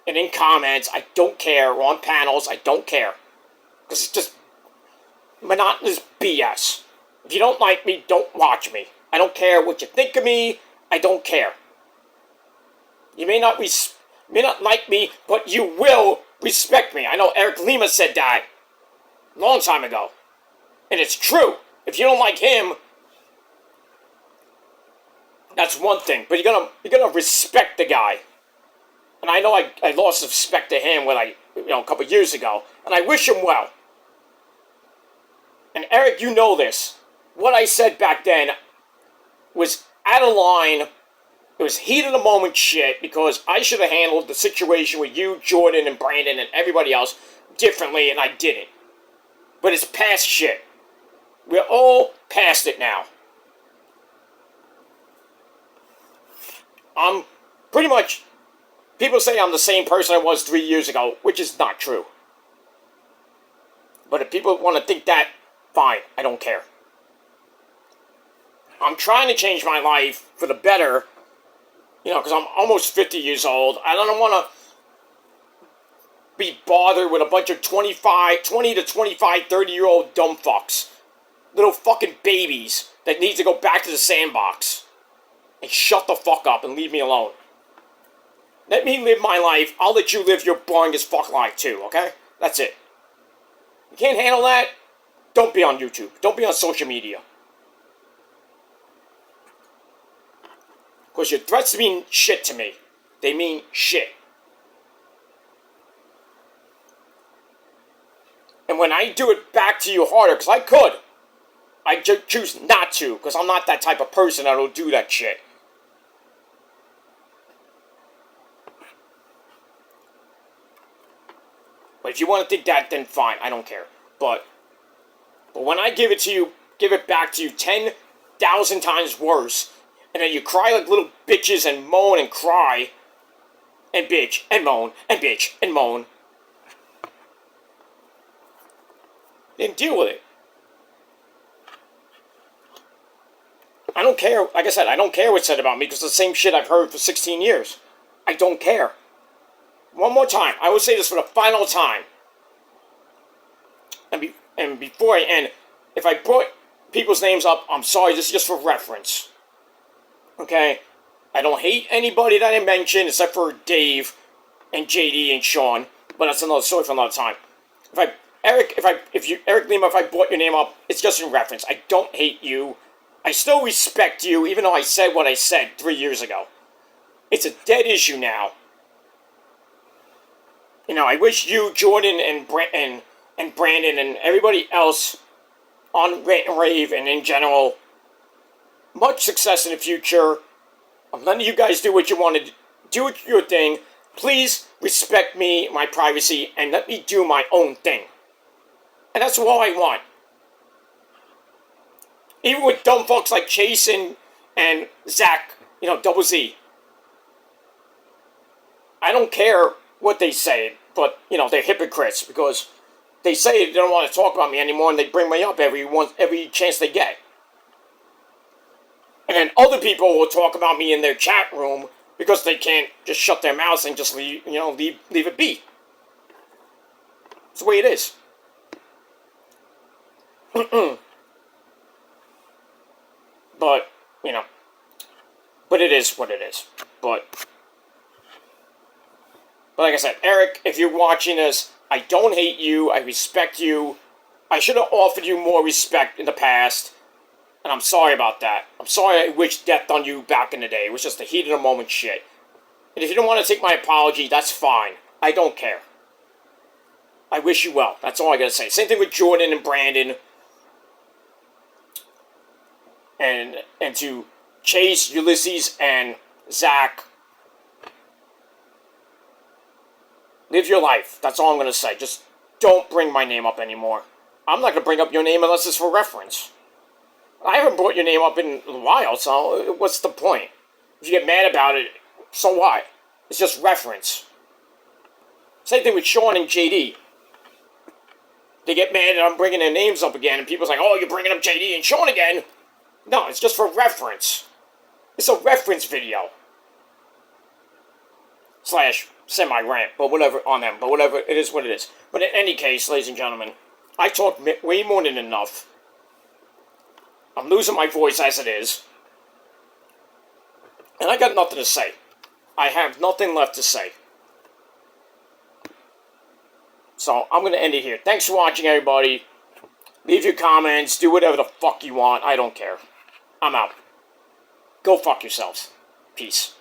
and in comments. I don't care. Or on panels, I don't care. Because it's just monotonous BS. If you don't like me, don't watch me. I don't care what you think of me. I don't care. You may not You may not like me, but you will respect me. I know Eric Lima said that a long time ago. And it's true. If you don't like him, that's one thing. But you're gonna respect the guy. And I know I lost respect to him when a couple years ago. And I wish him well. And Eric, you know this. What I said back then was out of line. It was heat of the moment shit because I should have handled the situation with you, Jordan, and Brandon, and everybody else differently, and I didn't. But it's past shit. We're all past it now. I'm pretty much... People say I'm the same person I was 3 years ago, which is not true. But if people want to think that, fine. I don't care. I'm trying to change my life for the better, because I'm almost 50 years old. I don't want to be bothered with a bunch of 20 to 25, 30-year-old dumb fucks. Little fucking babies that need to go back to the sandbox. And shut the fuck up and leave me alone. Let me live my life. I'll let you live your boring as fuck life too, okay? That's it. You can't handle that? Don't be on YouTube. Don't be on social media. Because your threats mean shit to me. They mean shit. And when I do it back to you harder, because I could, I choose not to, because I'm not that type of person that'll do that shit. But if you want to think that, then fine. I don't care. But when I give it to you, give it back to you 10,000 times worse, and then you cry like little bitches and moan and cry, and bitch and moan, and bitch and moan, then deal with it. I don't care. Like I said, I don't care what's said about me because it's the same shit I've heard for 16 years. I don't care. One more time. I will say this for the final time. And before I end, if I brought people's names up, I'm sorry. This is just for reference. Okay? I don't hate anybody that I mentioned except for Dave and JD and Sean. But that's another story for another time. Eric Lima, if I brought your name up, it's just in reference. I don't hate you. I still respect you, even though I said what I said 3 years ago. It's a dead issue now. I wish you, Jordan, and Brandon, and everybody else on Rant and Rave, and in general, much success in the future. I'm letting you guys do what you want to do your thing. Please respect me, my privacy, and let me do my own thing. And that's all I want. Even with dumb fucks like Chase and Zach, Double Z. I don't care what they say, but, they're hypocrites because they say they don't want to talk about me anymore and they bring me up every chance they get. And then other people will talk about me in their chat room because they can't just shut their mouths and just leave it be. It's the way it is. But, but it is what it is. But like I said, Eric, if you're watching this, I don't hate you. I respect you. I should have offered you more respect in the past. And I'm sorry about that. I'm sorry I wished death on you back in the day. It was just the heat of the moment shit. And if you don't want to take my apology, that's fine. I don't care. I wish you well. That's all I gotta say. Same thing with Jordan and Brandon. And to Chase, Ulysses, and Zach. Live your life. That's all I'm going to say. Just don't bring my name up anymore. I'm not going to bring up your name unless it's for reference. I haven't brought your name up in a while, so what's the point? If you get mad about it, so what? It's just reference. Same thing with Sean and JD. They get mad and I'm bringing their names up again, and people's like, oh, you're bringing up JD and Sean again? No, it's just for reference. It's a reference video. / semi-rant, but whatever on them. But whatever, it is what it is. But in any case, ladies and gentlemen, I talk way more than enough. I'm losing my voice as it is. And I got nothing to say. I have nothing left to say. So, I'm going to end it here. Thanks for watching, everybody. Leave your comments. Do whatever the fuck you want. I don't care. I'm out. Go fuck yourselves. Peace.